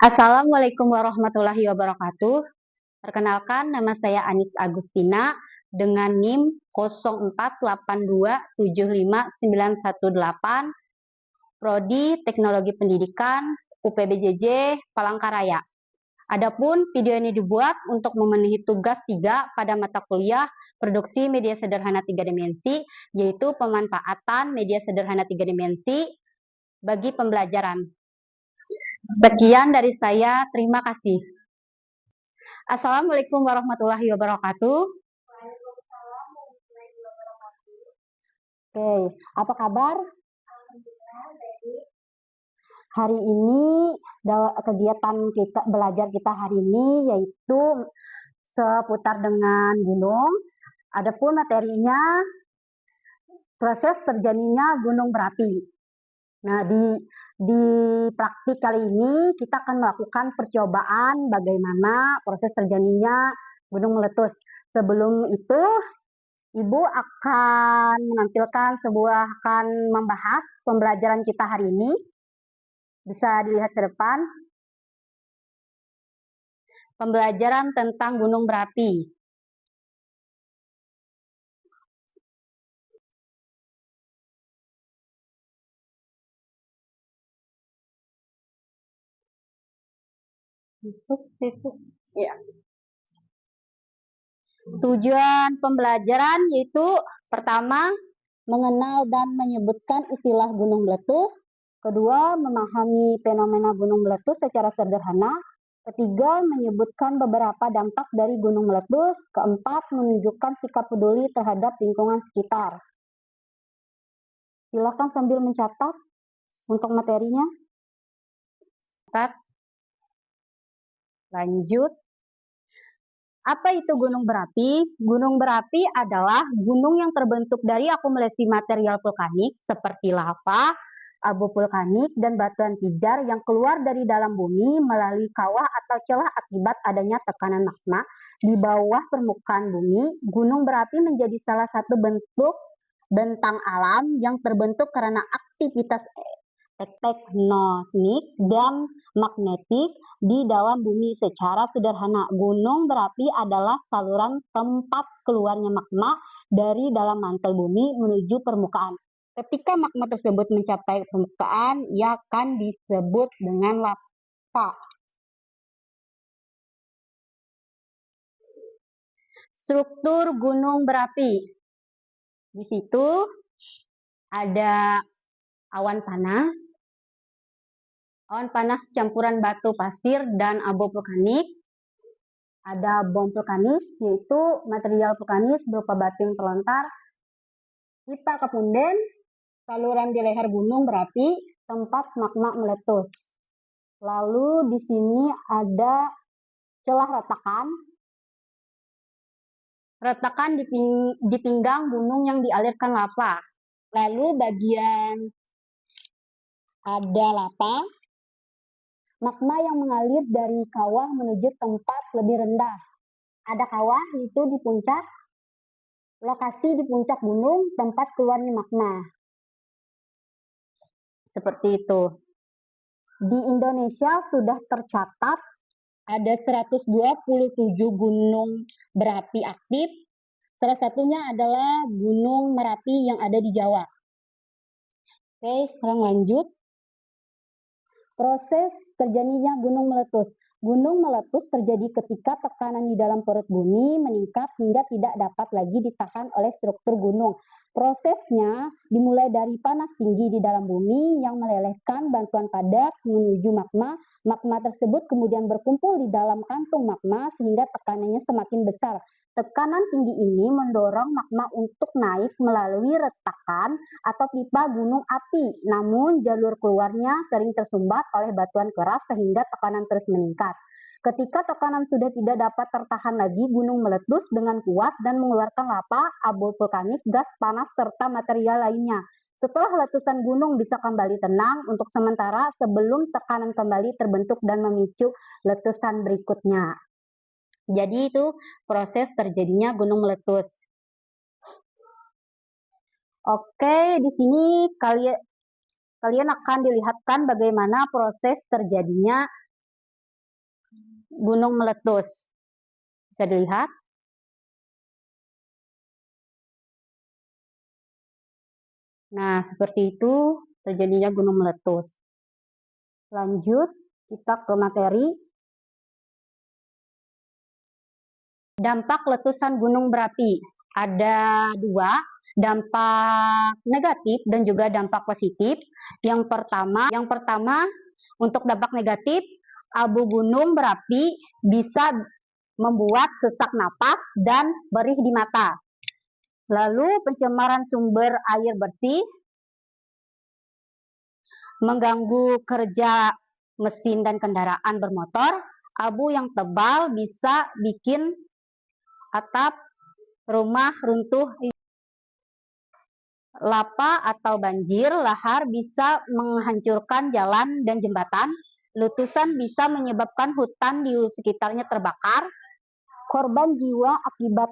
Assalamualaikum warahmatullahi wabarakatuh. Perkenalkan, nama saya Anis Agustina dengan NIM 048275918, Prodi Teknologi Pendidikan, UPBJJ, Palangkaraya. Adapun video ini dibuat untuk memenuhi tugas 3 pada mata kuliah Produksi Media Sederhana 3 Dimensi, yaitu pemanfaatan media sederhana 3 dimensi bagi pembelajaran. Sekian dari saya, terima kasih. Assalamualaikum warahmatullahi wabarakatuh. Oke, apa kabar? Hari ini kegiatan kita belajar kita hari ini yaitu seputar dengan gunung. Adapun materinya proses terjadinya gunung berapi. Nah, di praktik kali ini kita akan melakukan percobaan bagaimana proses terjadinya gunung meletus. Sebelum itu, Ibu akan membahas pembelajaran kita hari ini. Bisa dilihat ke depan. Pembelajaran tentang gunung berapi. Ya. Tujuan pembelajaran yaitu pertama, mengenal dan menyebutkan istilah gunung meletus. Kedua, memahami fenomena gunung meletus secara sederhana. Ketiga, menyebutkan beberapa dampak dari gunung meletus. Keempat, menunjukkan sikap peduli terhadap lingkungan sekitar. Silakan sambil mencatat untuk materinya. Lanjut. Apa itu gunung berapi? Gunung berapi adalah gunung yang terbentuk dari akumulasi material vulkanik seperti lava, abu vulkanik, dan batuan pijar yang keluar dari dalam bumi melalui kawah atau celah akibat adanya tekanan magma di bawah permukaan bumi. Gunung berapi menjadi salah satu bentuk bentang alam yang terbentuk karena aktivitas tektonik dan magnetik di dalam bumi. Secara sederhana, gunung berapi adalah saluran tempat keluarnya magma dari dalam mantel bumi menuju permukaan. Ketika magma tersebut mencapai permukaan, ia akan disebut dengan lava. Struktur gunung berapi. Di situ ada awan panas campuran batu pasir dan abu vulkanik. Ada bom vulkanis, yaitu material vulkanis berupa batu yang terlontar. Kita kemudian saluran di leher gunung berapi, tempat magma meletus. Lalu di sini ada celah retakan. Retakan di pinggang gunung yang dialirkan lava. Lalu bagian ada lava. Magma yang mengalir dari kawah menuju tempat lebih rendah. Ada kawah itu di puncak, lokasi di puncak gunung, tempat keluarnya magma. Seperti itu. Di Indonesia sudah tercatat ada 127 gunung berapi aktif. Salah satunya adalah Gunung Merapi yang ada di Jawa. Oke, sekarang lanjut. Proses terjadinya gunung meletus. Gunung meletus terjadi ketika tekanan di dalam perut bumi meningkat hingga tidak dapat lagi ditahan oleh struktur gunung. Prosesnya dimulai dari panas tinggi di dalam bumi yang melelehkan batuan padat menuju magma. Magma tersebut kemudian berkumpul di dalam kantung magma sehingga tekanannya semakin besar. Tekanan tinggi ini mendorong magma untuk naik melalui retakan atau pipa gunung api. Namun jalur keluarnya sering tersumbat oleh batuan keras sehingga tekanan terus meningkat. Ketika tekanan sudah tidak dapat tertahan lagi, gunung meletus dengan kuat dan mengeluarkan lava, abu vulkanik, gas panas, serta material lainnya. Setelah letusan gunung bisa kembali tenang untuk sementara sebelum tekanan kembali terbentuk dan memicu letusan berikutnya. Jadi itu proses terjadinya gunung meletus. Oke, di sini kalian akan dilihatkan bagaimana proses terjadinya gunung meletus. Bisa dilihat. Nah, seperti itu terjadinya gunung meletus. Lanjut, kita ke materi. Dampak letusan gunung berapi. Ada dua, dampak negatif dan juga dampak positif. Yang pertama untuk dampak negatif, abu gunung berapi bisa membuat sesak napas dan perih di mata. Lalu pencemaran sumber air bersih, mengganggu kerja mesin dan kendaraan bermotor. Abu yang tebal bisa bikin atap rumah runtuh. Lapa atau banjir lahar bisa menghancurkan jalan dan jembatan. Letusan bisa menyebabkan hutan di sekitarnya terbakar. Korban jiwa akibat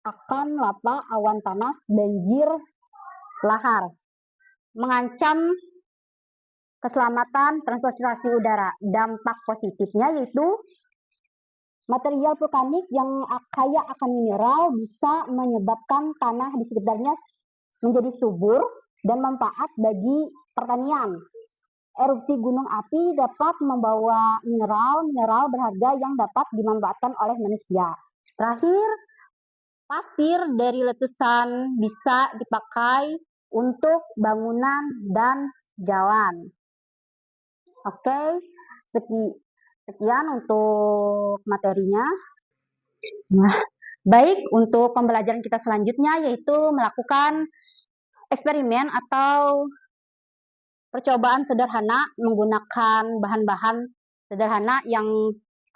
akan lapa, awan panas, banjir lahar. Mengancam keselamatan transportasi udara. Dampak positifnya yaitu material vulkanik yang kaya akan mineral bisa menyebabkan tanah di sekitarnya menjadi subur dan manfaat bagi pertanian. Erupsi gunung api dapat membawa mineral berharga yang dapat dimanfaatkan oleh manusia. Terakhir, pasir dari letusan bisa dipakai untuk bangunan dan jalan. Oke, sekian untuk materinya. Nah, baik, untuk pembelajaran kita selanjutnya yaitu melakukan eksperimen atau percobaan sederhana menggunakan bahan-bahan sederhana yang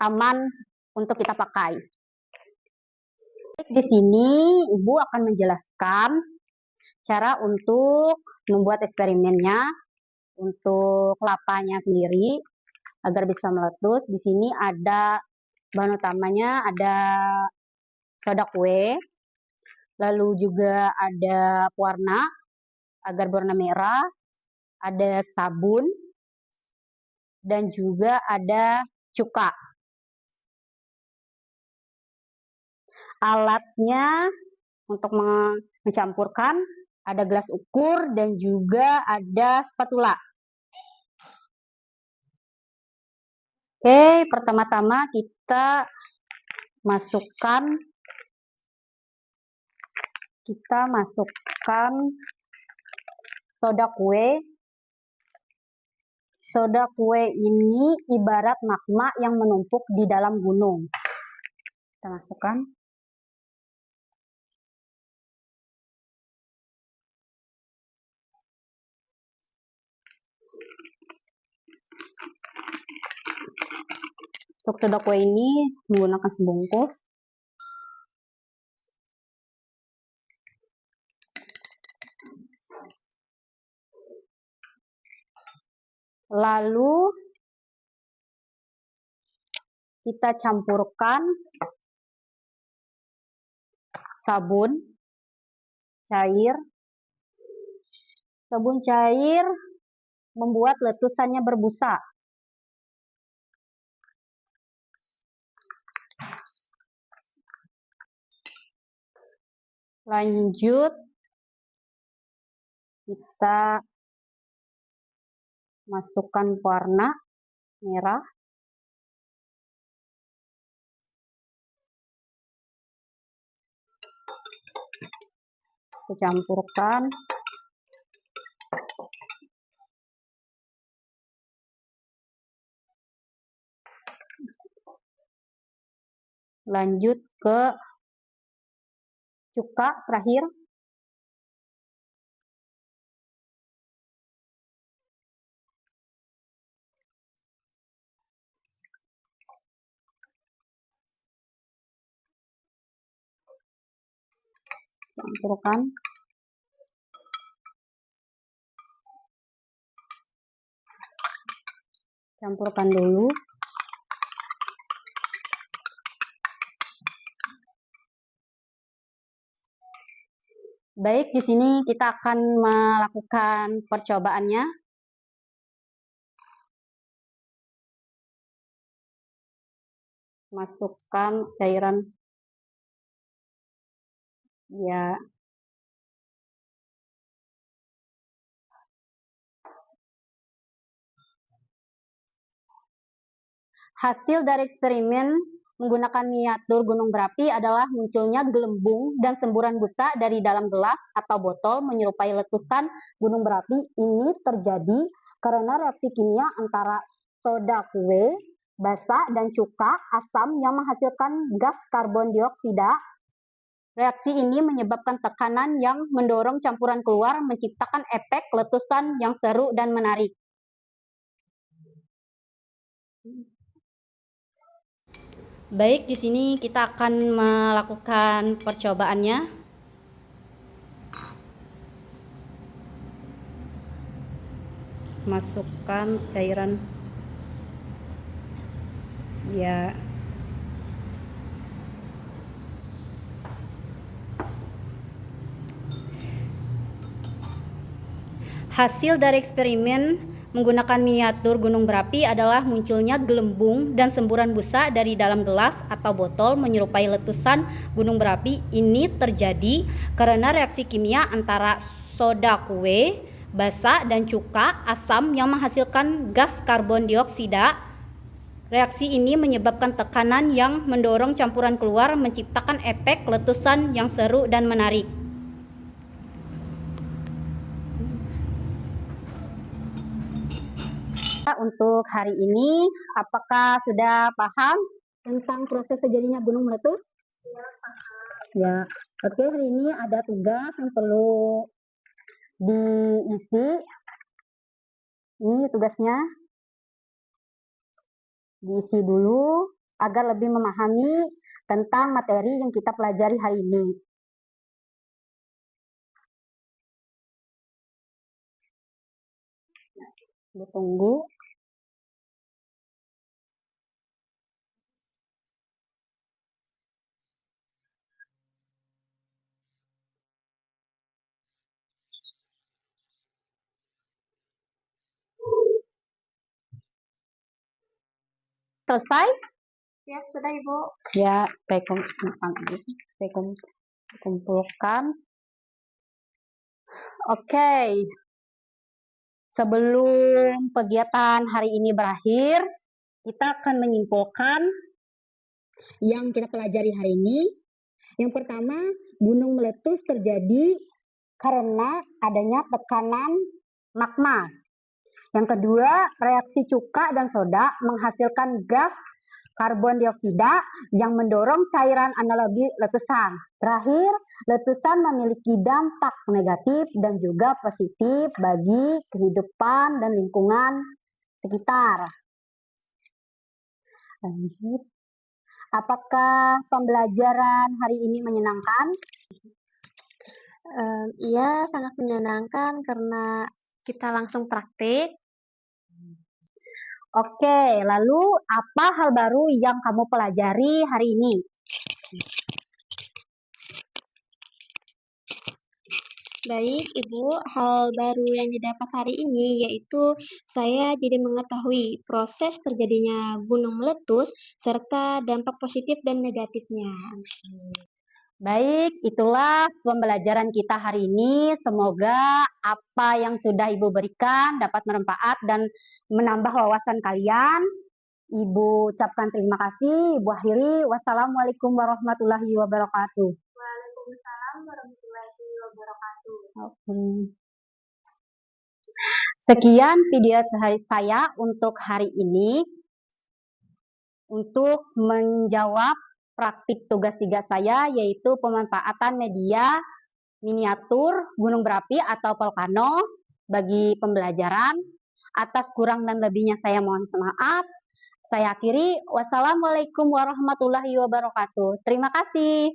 aman untuk kita pakai. Di sini Ibu akan menjelaskan cara untuk membuat eksperimennya. Untuk kelapanya sendiri agar bisa meletus, di sini ada bahan utamanya, ada soda kue, lalu juga ada pewarna agar berwarna merah, ada sabun, dan juga ada cuka. Alatnya untuk mencampurkan ada gelas ukur dan juga ada spatula. Oke, pertama-tama kita masukkan soda kue. Soda kue ini ibarat magma yang menumpuk di dalam gunung. Kita masukkan. Untuk soda kue ini menggunakan sebungkus. Lalu kita campurkan sabun cair. Sabun cair membuat letusannya berbusa. Lanjut, kita masukkan warna merah. Kita campurkan. Lanjut ke cuka terakhir. Campurkan dulu. Baik, di sini kita akan melakukan percobaannya. Masukkan cairan. Ya. Hasil dari eksperimen menggunakan miniatur gunung berapi adalah munculnya gelembung dan semburan busa dari dalam gelas atau botol menyerupai letusan gunung berapi. Ini terjadi karena reaksi kimia antara soda kue, basa, dan cuka asam yang menghasilkan gas karbon dioksida. Reaksi ini menyebabkan tekanan yang mendorong campuran keluar, menciptakan efek letusan yang seru dan menarik. Baik, di sini kita akan melakukan percobaannya. Masukkan cairan. Ya. Hasil dari eksperimen menggunakan miniatur gunung berapi adalah munculnya gelembung dan semburan busa dari dalam gelas atau botol menyerupai letusan gunung berapi. Ini terjadi karena reaksi kimia antara soda kue, basa, dan cuka asam yang menghasilkan gas karbon dioksida. Reaksi ini menyebabkan tekanan yang mendorong campuran keluar, menciptakan efek letusan yang seru dan menarik. Untuk hari ini, apakah sudah paham tentang proses terjadinya gunung meletus? Ya, oke, hari ini ada tugas yang perlu diisi. Ini tugasnya, diisi dulu agar lebih memahami tentang materi yang kita pelajari hari ini. Tunggu. Selesai? Ya, sudah Ibu. Ya, saya kumpulkan. Oke. Sebelum kegiatan hari ini berakhir, kita akan menyimpulkan yang kita pelajari hari ini. Yang pertama, gunung meletus terjadi karena adanya tekanan magma. Yang kedua, reaksi cuka dan soda menghasilkan gas karbon dioksida yang mendorong cairan analogi letusan. Terakhir, letusan memiliki dampak negatif dan juga positif bagi kehidupan dan lingkungan sekitar. Lanjut. Apakah pembelajaran hari ini menyenangkan? Iya, sangat menyenangkan karena kita langsung praktik. Oke, lalu apa hal baru yang kamu pelajari hari ini? Baik, Ibu, hal baru yang didapat hari ini yaitu saya jadi mengetahui proses terjadinya gunung meletus serta dampak positif dan negatifnya. Baik, itulah pembelajaran kita hari ini. Semoga apa yang sudah Ibu berikan dapat bermanfaat dan menambah wawasan kalian. Ibu ucapkan terima kasih. Ibu akhiri. Wassalamualaikum warahmatullahi wabarakatuh. Waalaikumsalam warahmatullahi wabarakatuh. Sekian video saya untuk hari ini. Untuk menjawab praktik tugas 3 saya, yaitu pemanfaatan media miniatur gunung berapi atau volcano bagi pembelajaran. Atas kurang dan lebihnya saya mohon maaf. Saya akhiri. Wassalamualaikum warahmatullahi wabarakatuh. Terima kasih.